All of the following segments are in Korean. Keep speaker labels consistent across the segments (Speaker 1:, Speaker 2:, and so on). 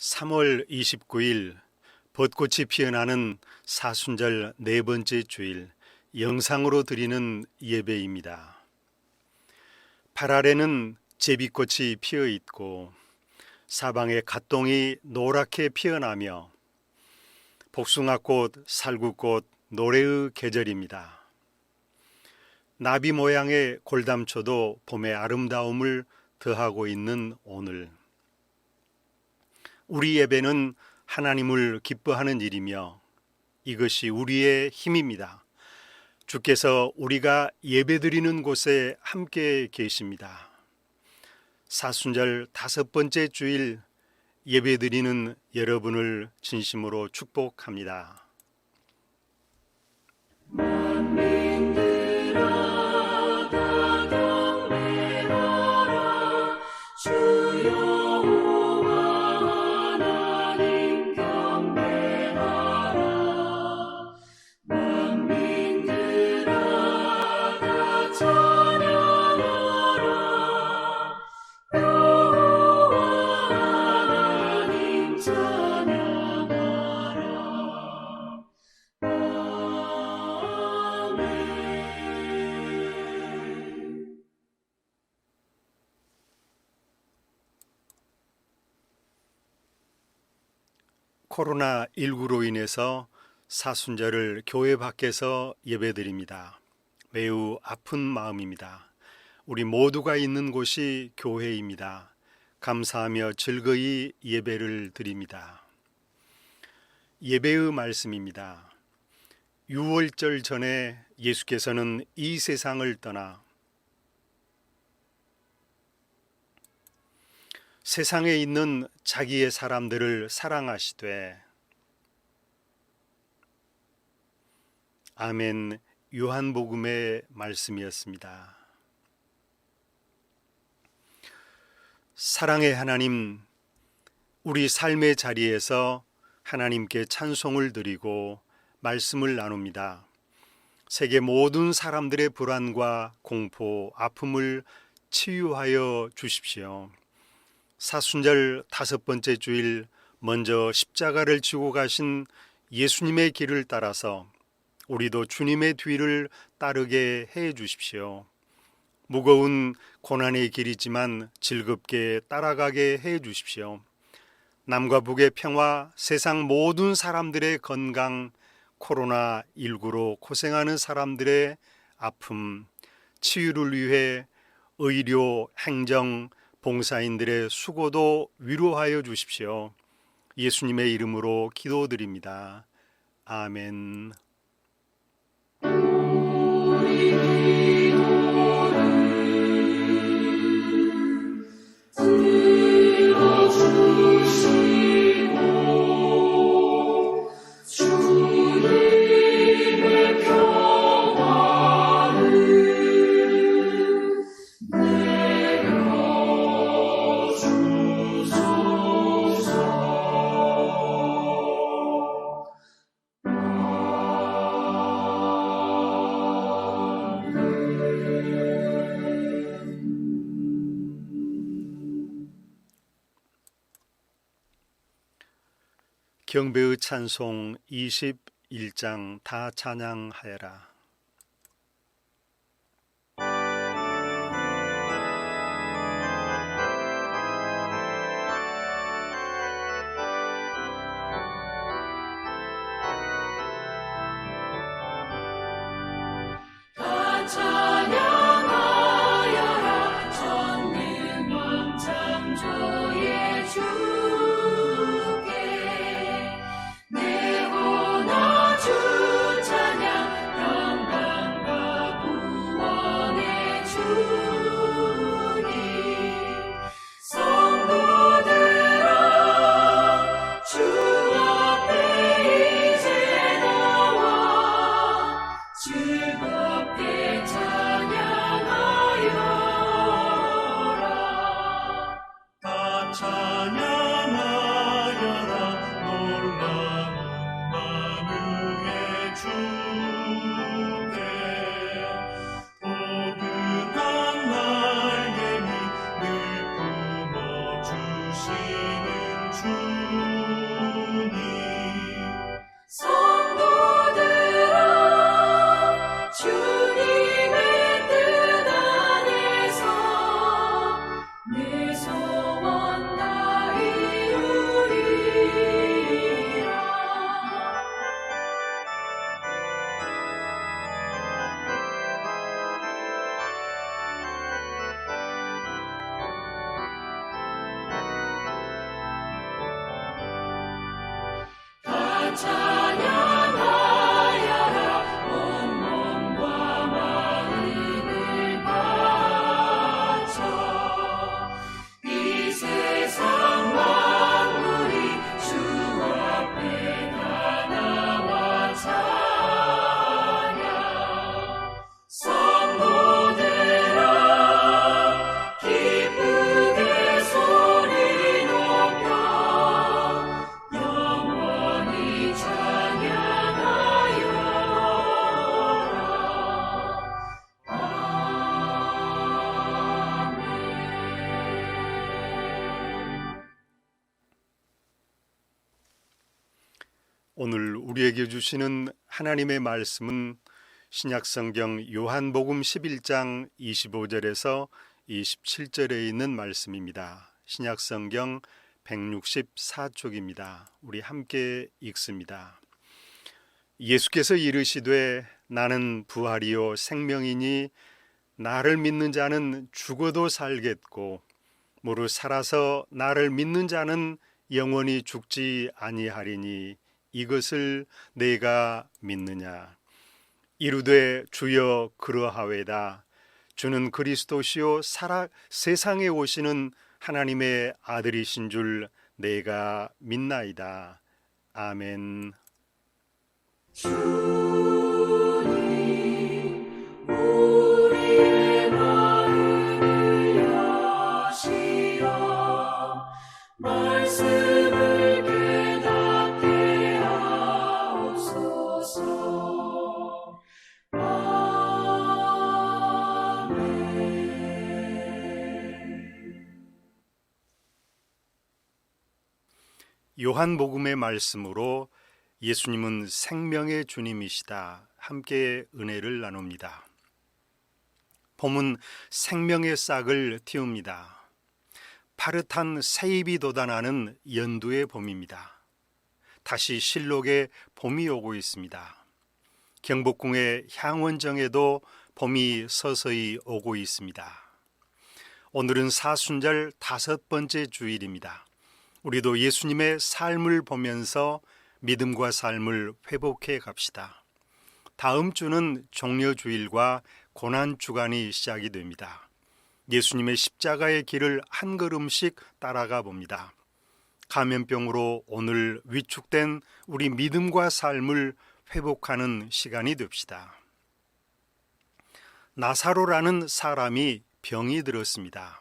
Speaker 1: 3월 29일 벚꽃이 피어나는 사순절 네 번째 주일 영상으로 드리는 예배입니다. 발 아래는 제비꽃이 피어 있고 사방에 갓동이 노랗게 피어나며 복숭아꽃, 살구꽃, 노래의 계절입니다. 나비 모양의 골담초도 봄의 아름다움을 더하고 있는 오늘, 우리 예배는 하나님을 기뻐하는 일이며 이것이 우리의 힘입니다. 주께서 우리가 예배드리는 곳에 함께 계십니다. 사순절 다섯 번째 주일 예배드리는 여러분을 진심으로 축복합니다.
Speaker 2: 만민들아 다 경배하라. 주여 하나님 경배하라. 만민들아 다 찬양하라. 여호와 하나님 찬양하라.
Speaker 1: 코로나19로 인해서 사순절을 교회 밖에서 예배드립니다. 매우 아픈 마음입니다. 우리 모두가 있는 곳이 교회입니다. 감사하며 즐거이 예배를 드립니다. 예배의 말씀입니다. 유월절 전에 예수께서는 이 세상을 떠나 세상에 있는 자기의 사람들을 사랑하시되 아멘. 요한복음의 말씀이었습니다. 사랑의 하나님, 우리 삶의 자리에서 하나님께 찬송을 드리고 말씀을 나눕니다. 세계 모든 사람들의 불안과 공포, 아픔을 치유하여 주십시오. 사순절 다섯 번째 주일 먼저 십자가를 지고 가신 예수님의 길을 따라서 우리도 주님의 뒤를 따르게 해 주십시오. 무거운 고난의 길이지만 즐겁게 따라가게 해 주십시오. 남과 북의 평화, 세상 모든 사람들의 건강, 코로나19로 고생하는 사람들의 아픔, 치유를 위해 의료, 행정, 봉사인들의 수고도 위로하여 주십시오. 예수님의 이름으로 기도드립니다. 아멘. 경배의 찬송 21장 다 찬양하여라.
Speaker 2: 다 찬양하여라. 전능왕 창조의 주께 내 혼아 주 찬양 주님 성도들아 주님의 뜻 안에서 내 소원 다 이루리라. 다 찬양하여라 온 몸과 마음을 바쳐 이 세상 만물이 주 앞에 다 나와 찬양 성도들아 기쁘게 소리 높여 영원히 찬양하여라.
Speaker 1: 오늘 우리에게 주시는 하나님의 말씀은 신약성경 요한복음 11장 25절에서 27절에 있는 말씀입니다. 신약성경 164쪽입니다. 우리 함께 읽습니다. 예수께서 이르시되 나는 부활이요 생명이니 나를 믿는 자는 죽어도 살겠고 무릇 살아서 나를 믿는 자는 영원히 죽지 아니하리니 이것을 내가 믿느냐. 이르되 주여 그러하외다. 주는 그리스도시요 세상에 오시는 하나님의 아들이신 줄 내가 믿나이다. 아멘.
Speaker 2: 주님 우리의 마음을 여시어 말씀을 깨닫게 하옵소서. 아멘.
Speaker 1: 요한복음의 말씀으로 예수님은 생명의 주님이시다. 함께 은혜를 나눕니다. 봄은 생명의 싹을 틔웁니다. 파릇한 새잎이 돋아나는 연두의 봄입니다. 다시 실록에 봄이 오고 있습니다. 경복궁의 향원정에도 봄이 서서히 오고 있습니다. 오늘은 사순절 5번째 주일입니다. 우리도 예수님의 삶을 보면서 믿음과 삶을 회복해 갑시다. 다음 주는 종려주일과 고난주간이 시작이 됩니다. 예수님의 십자가의 길을 한 걸음씩 따라가 봅니다. 감염병으로 오늘 위축된 우리 믿음과 삶을 회복하는 시간이 됩시다. 나사로라는 사람이 병이 들었습니다.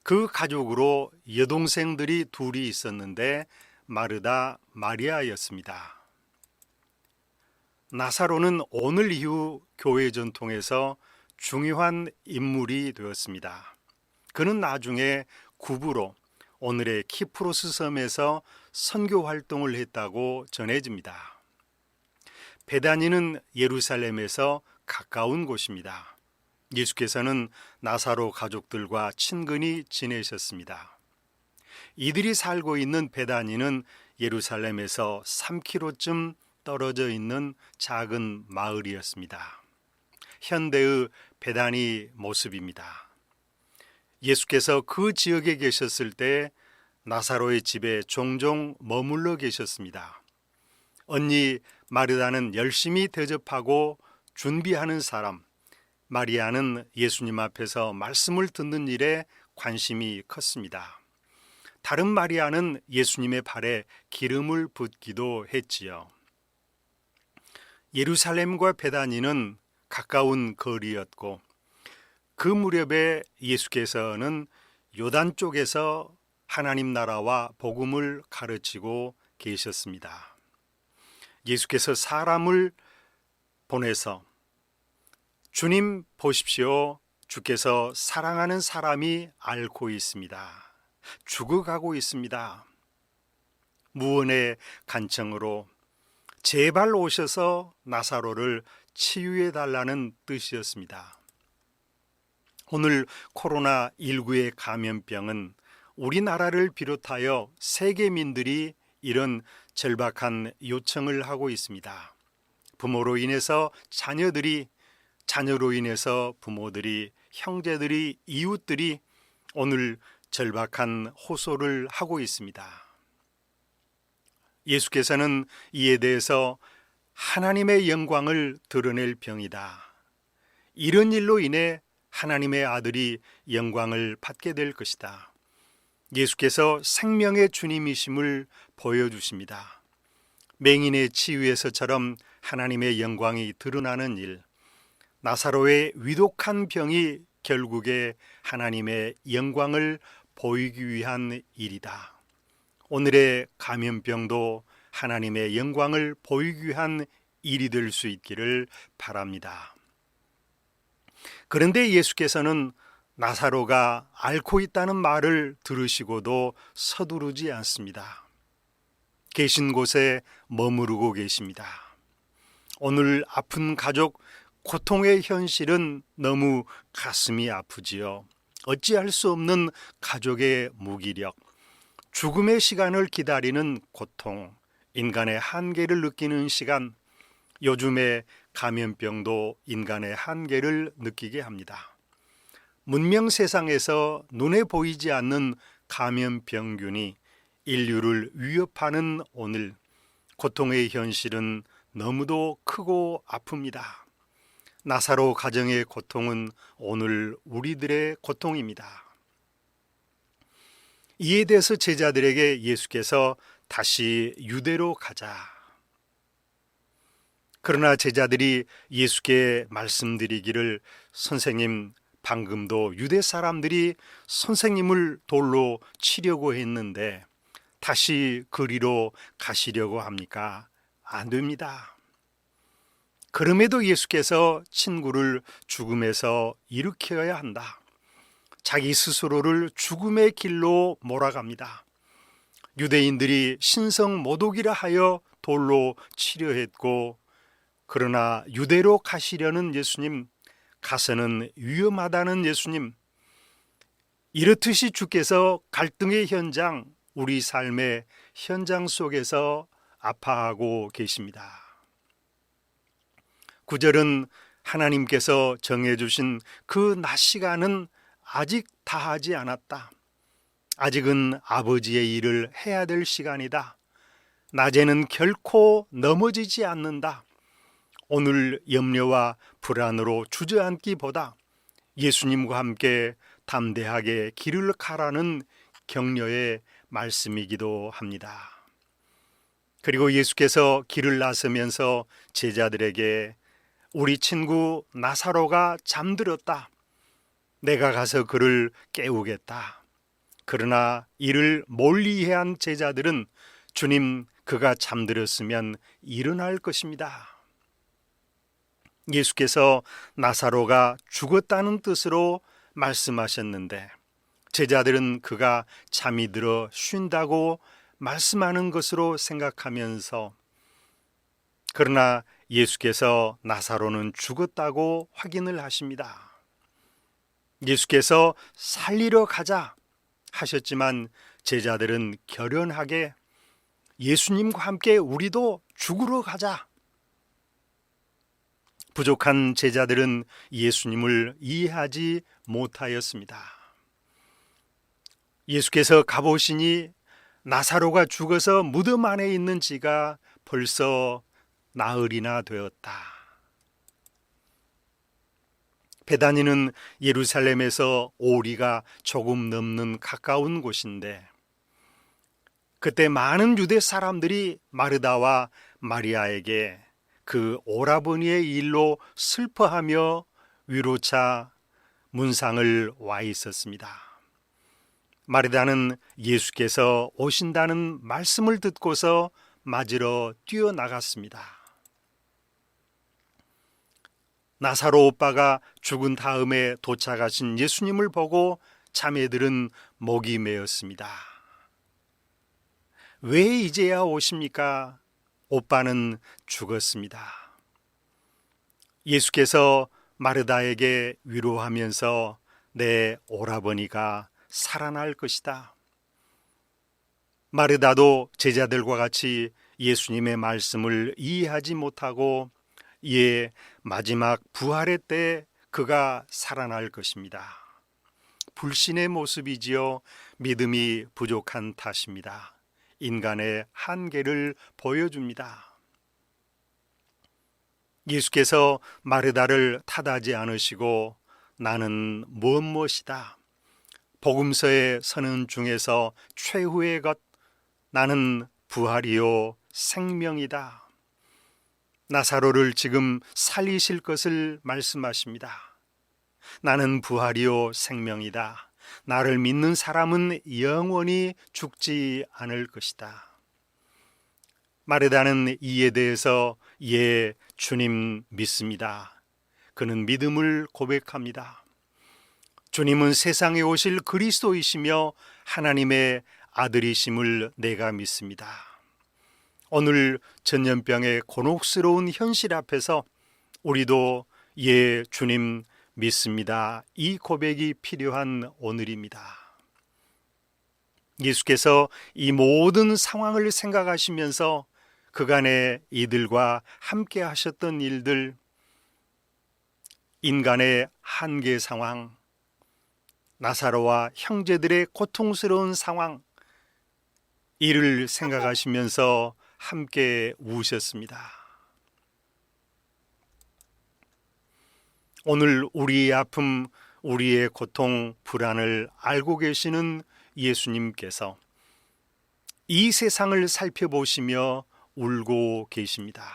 Speaker 1: 그 가족으로 여동생들이 둘이 있었는데 마르다, 마리아였습니다. 나사로는 오늘 이후 교회 전통에서 중요한 인물이 되었습니다. 그는 나중에 구부로 오늘의 키프로스 섬에서 선교 활동을 했다고 전해집니다. 베다니는 예루살렘에서 가까운 곳입니다. 예수께서는 나사로 가족들과 친근히 지내셨습니다. 이들이 살고 있는 베다니는 예루살렘에서 3km쯤 떨어져 있는 작은 마을이었습니다. 현대의 베다니 모습입니다. 예수께서 그 지역에 계셨을 때 나사로의 집에 종종 머물러 계셨습니다. 언니 마르다는 열심히 대접하고 준비하는 사람, 마리아는 예수님 앞에서 말씀을 듣는 일에 관심이 컸습니다. 다른 마리아는 예수님의 발에 기름을 붓기도 했지요. 예루살렘과 베다니는 가까운 거리였고 그 무렵에 예수께서는 요단 쪽에서 하나님 나라와 복음을 가르치고 계셨습니다. 예수께서 사람을 보내서 주님 보십시오. 주께서 사랑하는 사람이 앓고 있습니다. 죽어가고 있습니다. 무언의 간청으로 제발 오셔서 나사로를 치유해 달라는 뜻이었습니다. 오늘 코로나19의 감염병은 우리나라를 비롯하여 세계민들이 이런 절박한 요청을 하고 있습니다. 부모로 인해서 자녀들이, 자녀로 인해서 부모들이, 형제들이, 이웃들이 오늘 절박한 호소를 하고 있습니다. 예수께서는 이에 대해서 하나님의 영광을 드러낼 병이다. 이런 일로 인해 하나님의 아들이 영광을 받게 될 것이다. 예수께서 생명의 주님이심을 보여주십니다. 맹인의 치유에서처럼 하나님의 영광이 드러나는 일, 나사로의 위독한 병이 결국에 하나님의 영광을 보이기 위한 일이다. 오늘의 감염병도 하나님의 영광을 보이기 위한 일이 될 수 있기를 바랍니다. 그런데 예수께서는 나사로가 앓고 있다는 말을 들으시고도 서두르지 않습니다. 계신 곳에 머무르고 계십니다. 오늘 아픈 가족, 고통의 현실은 너무 가슴이 아프지요. 어찌할 수 없는 가족의 무기력, 죽음의 시간을 기다리는 고통, 인간의 한계를 느끼는 시간, 요즘의 감염병도 인간의 한계를 느끼게 합니다. 문명 세상에서 눈에 보이지 않는 감염병균이 인류를 위협하는 오늘, 고통의 현실은 너무도 크고 아픕니다. 나사로 가정의 고통은 오늘 우리들의 고통입니다. 이에 대해서 제자들에게 예수께서 다시 유대로 가자. 그러나 제자들이 예수께 말씀드리기를 선생님, 방금도 유대 사람들이 선생님을 돌로 치려고 했는데 다시 그리로 가시려고 합니까? 안 됩니다. 그럼에도 예수께서 친구를 죽음에서 일으켜야 한다. 자기 스스로를 죽음의 길로 몰아갑니다. 유대인들이 신성 모독이라 하여 돌로 치려 했고, 그러나 유대로 가시려는 예수님, 가서는 위험하다는 예수님, 이렇듯이 주께서 갈등의 현장, 우리 삶의 현장 속에서 아파하고 계십니다. 9절은 하나님께서 정해주신 그 낮 시간은 아직 다하지 않았다. 아직은 아버지의 일을 해야 될 시간이다. 낮에는 결코 넘어지지 않는다. 오늘 염려와 불안으로 주저앉기보다 예수님과 함께 담대하게 길을 가라는 격려의 말씀이기도 합니다. 그리고 예수께서 길을 나서면서 제자들에게 우리 친구 나사로가 잠들었다. 내가 가서 그를 깨우겠다. 그러나 이를 멀리해한 제자들은 주님, 그가 잠들었으면 일어날 것입니다. 예수께서 나사로가 죽었다는 뜻으로 말씀하셨는데 제자들은 그가 잠이 들어 쉰다고 말씀하는 것으로 생각하면서, 그러나 예수께서 나사로는 죽었다고 확인을 하십니다. 예수께서 살리러 가자 하셨지만 제자들은 결연하게 예수님과 함께 우리도 죽으러 가자. 부족한 제자들은 예수님을 이해하지 못하였습니다. 예수께서 가보시니 나사로가 죽어서 무덤 안에 있는 지가 벌써 나흘이나 되었다. 베다니는 예루살렘에서 오리가 조금 넘는 가까운 곳인데 그때 많은 유대 사람들이 마르다와 마리아에게 그 오라버니의 일로 슬퍼하며 위로차 문상을 와 있었습니다. 마르다는 예수께서 오신다는 말씀을 듣고서 맞으러 뛰어나갔습니다. 나사로 오빠가 죽은 다음에 도착하신 예수님을 보고 자매들은 목이 메었습니다. 왜 이제야 오십니까? 오빠는 죽었습니다. 예수께서 마르다에게 위로하면서 내 오라버니가 살아날 것이다. 마르다도 제자들과 같이 예수님의 말씀을 이해하지 못하고 이에 마지막 부활의 때 그가 살아날 것입니다. 불신의 모습이지요. 믿음이 부족한 탓입니다. 인간의 한계를 보여줍니다. 예수께서 마르다를 탓하지 않으시고 나는 무엇이다. 복음서의 선언 중에서 최후의 것, 나는 부활이요 생명이다. 나사로를 지금 살리실 것을 말씀하십니다. 나는 부활이요 생명이다. 나를 믿는 사람은 영원히 죽지 않을 것이다. 마르다는 이에 대해서 예, 주님 믿습니다. 그는 믿음을 고백합니다. 주님은 세상에 오실 그리스도이시며 하나님의 아들이심을 내가 믿습니다. 오늘 전염병의 곤혹스러운 현실 앞에서 우리도 예, 주님 믿습니다. 이 고백이 필요한 오늘입니다. 예수께서 이 모든 상황을 생각하시면서 그간의 이들과 함께 하셨던 일들, 인간의 한계 상황, 나사로와 형제들의 고통스러운 상황, 이를 생각하시면서 함께 우셨습니다. 오늘 우리의 아픔, 우리의 고통, 불안을 알고 계시는 예수님께서 이 세상을 살펴보시며 울고 계십니다.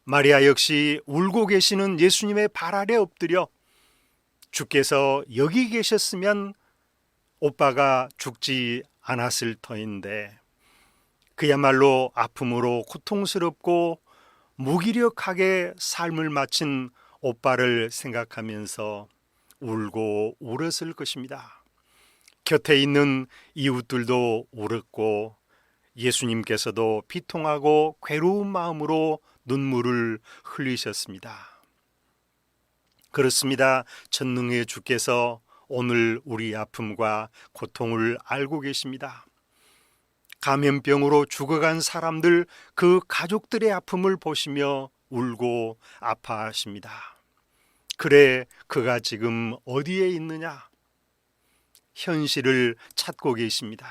Speaker 1: 마리아 역시 울고 계시는 예수님의 발 아래 엎드려 주께서 여기 계셨으면 오빠가 죽지 않았을 터인데 그야말로 아픔으로 고통스럽고 무기력하게 삶을 마친 오빠를 생각하면서 울고 울었을 것입니다. 곁에 있는 이웃들도 울었고 예수님께서도 비통하고 괴로운 마음으로 눈물을 흘리셨습니다. 그렇습니다. 전능의 주께서 오늘 우리 아픔과 고통을 알고 계십니다. 감염병으로 죽어간 사람들, 그 가족들의 아픔을 보시며 울고 아파하십니다. 그래, 그가 지금 어디에 있느냐? 현실을 찾고 계십니다.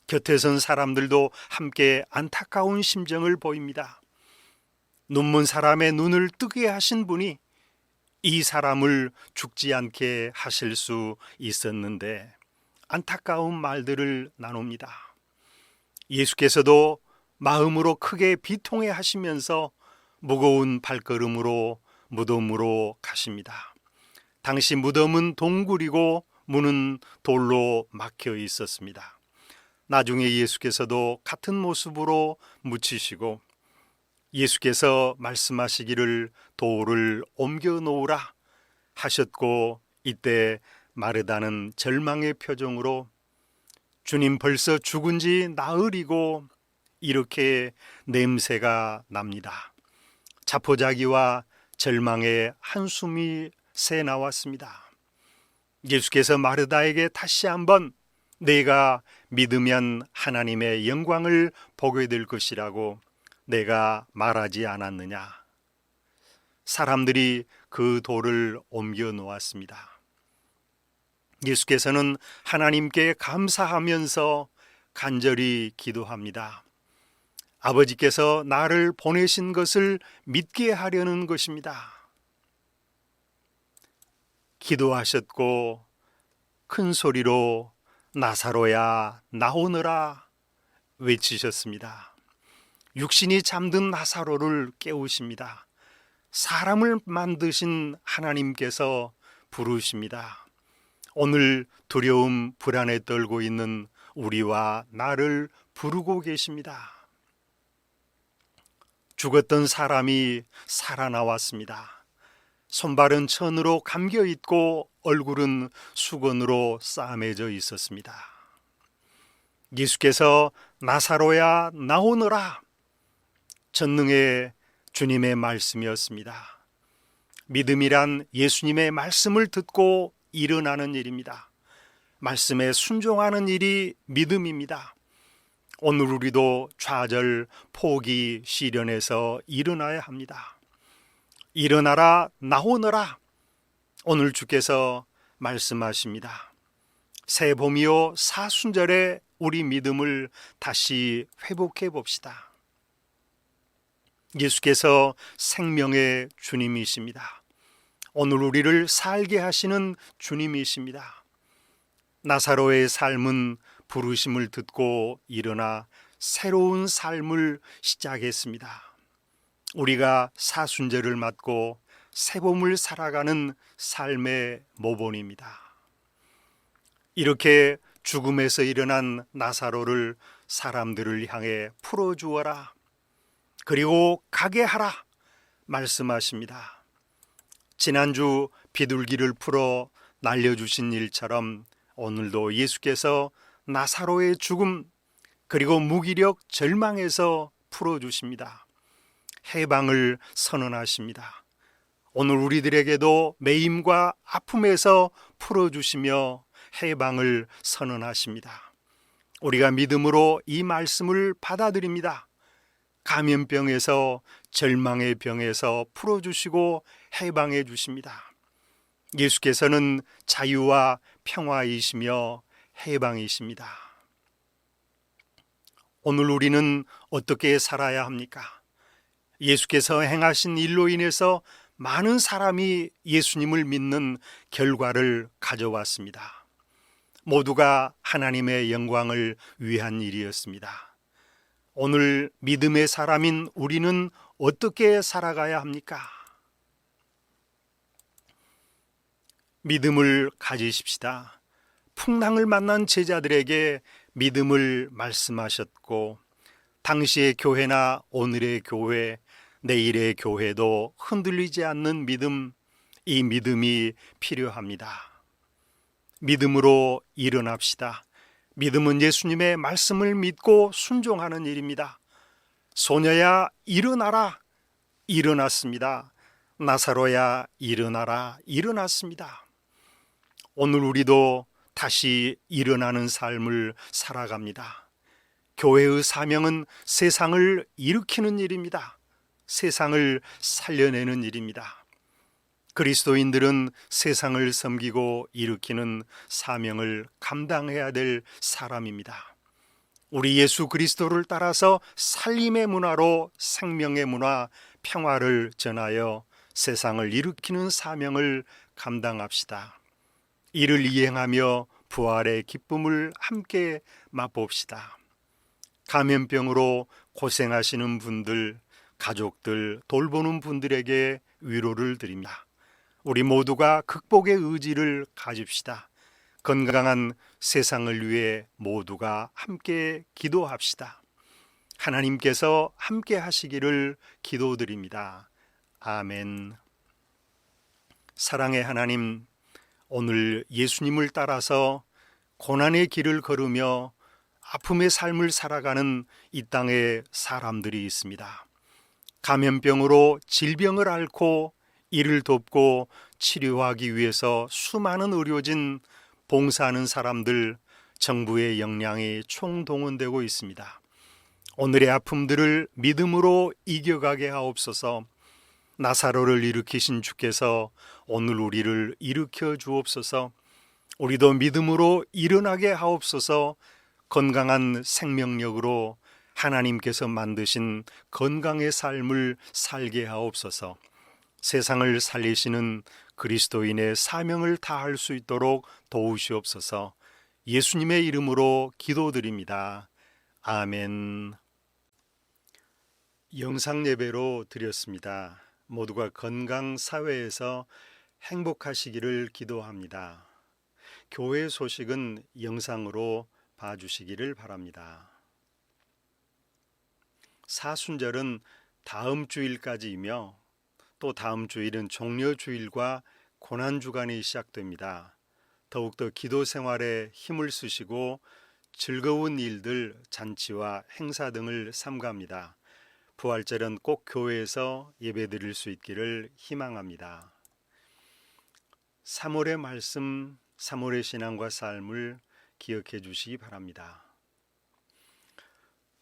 Speaker 1: 곁에 선 사람들도 함께 안타까운 심정을 보입니다. 눈먼 사람의 눈을 뜨게 하신 분이 이 사람을 죽지 않게 하실 수 있었는데 안타까운 말들을 나눕니다. 예수께서도 마음으로 크게 비통해 하시면서 무거운 발걸음으로 무덤으로 가십니다. 당시 무덤은 동굴이고 문은 돌로 막혀 있었습니다. 나중에 예수께서도 같은 모습으로 묻히시고 예수께서 말씀하시기를 돌을 옮겨 놓으라 하셨고 이때 마르다는 절망의 표정으로 주님 벌써 죽은 지 나흘이고 이렇게 냄새가 납니다. 자포자기와 절망의 한숨이 새 나왔습니다. 예수께서 마르다에게 다시 한번 내가 믿으면 하나님의 영광을 보게 될 것이라고 내가 말하지 않았느냐. 사람들이 그 돌을 옮겨 놓았습니다. 예수께서는 하나님께 감사하면서 간절히 기도합니다. 아버지께서 나를 보내신 것을 믿게 하려는 것입니다. 기도하셨고 큰 소리로 나사로야 나오너라 외치셨습니다. 육신이 잠든 나사로를 깨우십니다. 사람을 만드신 하나님께서 부르십니다. 오늘 두려움, 불안에 떨고 있는 우리와 나를 부르고 계십니다. 죽었던 사람이 살아나왔습니다. 손발은 천으로 감겨 있고 얼굴은 수건으로 싸매져 있었습니다. 예수께서 나사로야 나오너라, 전능의 주님의 말씀이었습니다. 믿음이란 예수님의 말씀을 듣고 일어나는 일입니다. 말씀에 순종하는 일이 믿음입니다. 오늘 우리도 좌절, 포기, 시련에서 일어나야 합니다. 일어나라 나오너라, 오늘 주께서 말씀하십니다. 새 봄이요 사순절에 우리 믿음을 다시 회복해 봅시다. 예수께서 생명의 주님이십니다. 오늘 우리를 살게 하시는 주님이십니다. 나사로의 삶은 부르심을 듣고 일어나 새로운 삶을 시작했습니다. 우리가 사순절을 맞고 새봄을 살아가는 삶의 모본입니다. 이렇게 죽음에서 일어난 나사로를 사람들을 향해 풀어주어라, 그리고 가게 하라 말씀하십니다. 지난주 비둘기를 풀어 날려주신 일처럼 오늘도 예수께서 나사로의 죽음 그리고 무기력 절망에서 풀어주십니다. 해방을 선언하십니다. 오늘 우리들에게도 매임과 아픔에서 풀어주시며 해방을 선언하십니다. 우리가 믿음으로 이 말씀을 받아들입니다. 감염병에서, 절망의 병에서 풀어주시고 해방해 주십니다. 예수께서는 자유와 평화이시며 해방이십니다. 오늘 우리는 어떻게 살아야 합니까? 예수께서 행하신 일로 인해서 많은 사람이 예수님을 믿는 결과를 가져왔습니다. 모두가 하나님의 영광을 위한 일이었습니다. 오늘 믿음의 사람인 우리는 어떻게 살아가야 합니까? 믿음을 가지십시다. 풍랑을 만난 제자들에게 믿음을 말씀하셨고, 당시의 교회나 오늘의 교회, 내일의 교회도 흔들리지 않는 믿음, 이 믿음이 필요합니다. 믿음으로 일어납시다. 믿음은 예수님의 말씀을 믿고 순종하는 일입니다. 소녀야 일어나라, 일어났습니다. 나사로야 일어나라, 일어났습니다. 오늘 우리도 다시 일어나는 삶을 살아갑니다. 교회의 사명은 세상을 일으키는 일입니다. 세상을 살려내는 일입니다. 그리스도인들은 세상을 섬기고 일으키는 사명을 감당해야 될 사람입니다. 우리 예수 그리스도를 따라서 살림의 문화로 생명의 문화, 평화를 전하여 세상을 일으키는 사명을 감당합시다. 이를 이행하며 부활의 기쁨을 함께 맛봅시다. 감염병으로 고생하시는 분들, 가족들, 돌보는 분들에게 위로를 드립니다. 우리 모두가 극복의 의지를 가집시다. 건강한 세상을 위해 모두가 함께 기도합시다. 하나님께서 함께 하시기를 기도드립니다. 아멘. 사랑의 하나님, 오늘 예수님을 따라서 고난의 길을 걸으며 아픔의 삶을 살아가는 이 땅에 사람들이 있습니다. 감염병으로 질병을 앓고 이를 돕고 치료하기 위해서 수많은 의료진, 봉사하는 사람들, 정부의 역량이 총동원되고 있습니다. 오늘의 아픔들을 믿음으로 이겨가게 하옵소서. 나사로를 일으키신 주께서 오늘 우리를 일으켜 주옵소서. 우리도 믿음으로 일어나게 하옵소서. 건강한 생명력으로 하나님께서 만드신 건강의 삶을 살게 하옵소서. 세상을 살리시는 그리스도인의 사명을 다할 수 있도록 도우시옵소서. 예수님의 이름으로 기도드립니다. 아멘. 영상 예배로 드렸습니다. 모두가 건강 사회에서 행복하시기를 기도합니다. 교회 소식은 영상으로 봐주시기를 바랍니다. 사순절은 다음 주일까지이며 또 다음 주일은 종려주일과 고난주간이 시작됩니다. 더욱더 기도 생활에 힘을 쓰시고 즐거운 일들, 잔치와 행사 등을 삼갑니다. 부활절은 꼭 교회에서 예배드릴 수 있기를 희망합니다. 3월의 말씀, 3월의 신앙과 삶을 기억해 주시기 바랍니다.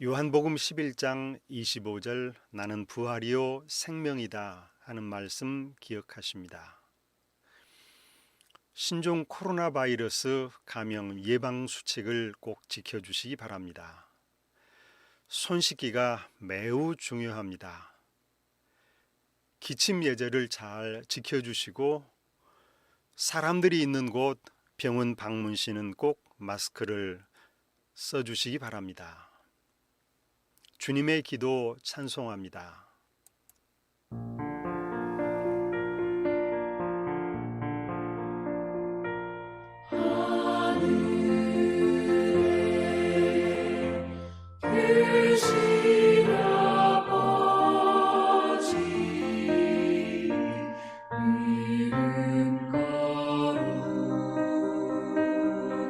Speaker 1: 요한복음 11장 25절 나는 부활이요 생명이다 하는 말씀 기억하십니다. 신종 코로나 바이러스 감염 예방 수칙을 꼭 지켜주시기 바랍니다. 손 씻기가 매우 중요합니다. 기침 예절을 잘 지켜주시고 사람들이 있는 곳 병원 방문 시는 꼭 마스크를 써주시기 바랍니다. 주님의 기도 찬송합니다.
Speaker 2: 계신 아버지 이름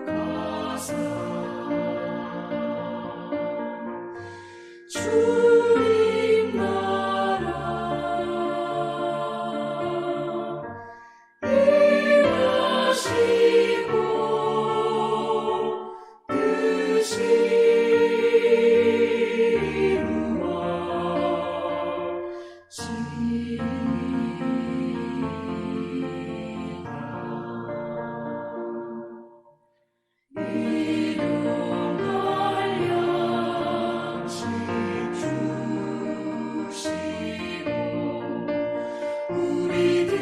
Speaker 2: 거룩하사 주님 나라 임하시고 뜻이 우리들의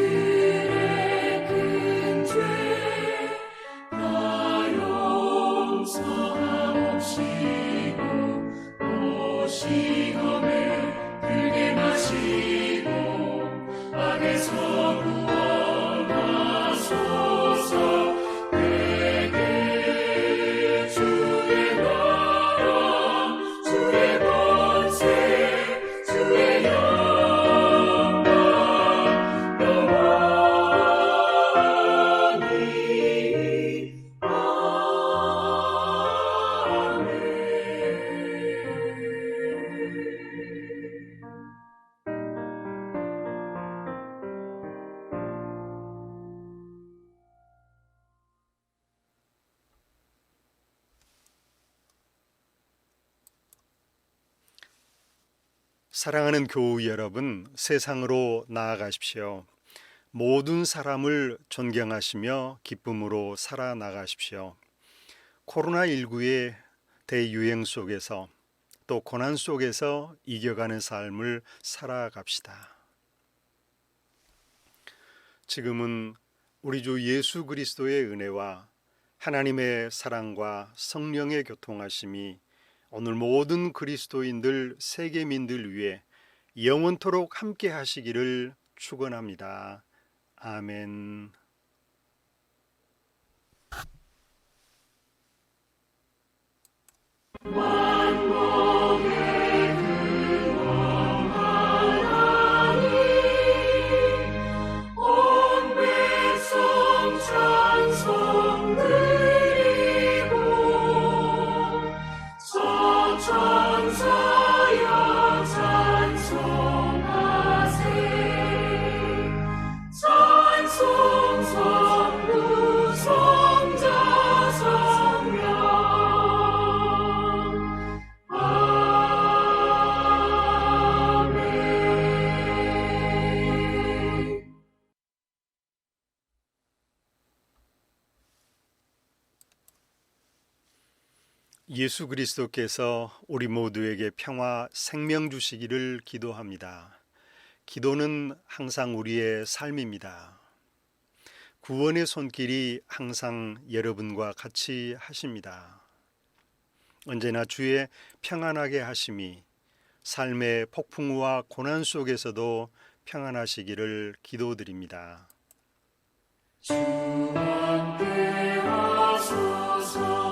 Speaker 2: 큰 죄 다 용서하옵시고 또 시험에 들게 마시고 악에서 구원하소서. 내게 주의 나라 주의 권세 주의 영광 영원히
Speaker 1: 사랑하는 교우 여러분, 세상으로 나아가십시오. 모든 사람을 존경하시며 기쁨으로 살아나가십시오. 코로나19의 대유행 속에서 또 고난 속에서 이겨가는 삶을 살아갑시다. 지금은 우리 주 예수 그리스도의 은혜와 하나님의 사랑과 성령의 교통하심이 오늘 모든 그리스도인들, 세계민들 위해 영원토록 함께 하시기를 축원합니다. 아멘.
Speaker 2: 만국의 근원 하나님 온 백성 찬송 드리고 천사여 찬송하세 찬송 성부 성자 성령 아멘.
Speaker 1: 예수 그리스도께서 우리 모두에게 평화, 생명 주시기를 기도합니다. 기도는 항상 우리의 삶입니다. 구원의 손길이 항상 여러분과 같이 하십니다. 언제나 주의 평안하게 하심이 삶의 폭풍우와 고난 속에서도 평안하시기를 기도드립니다.
Speaker 2: 주 함께 하소서.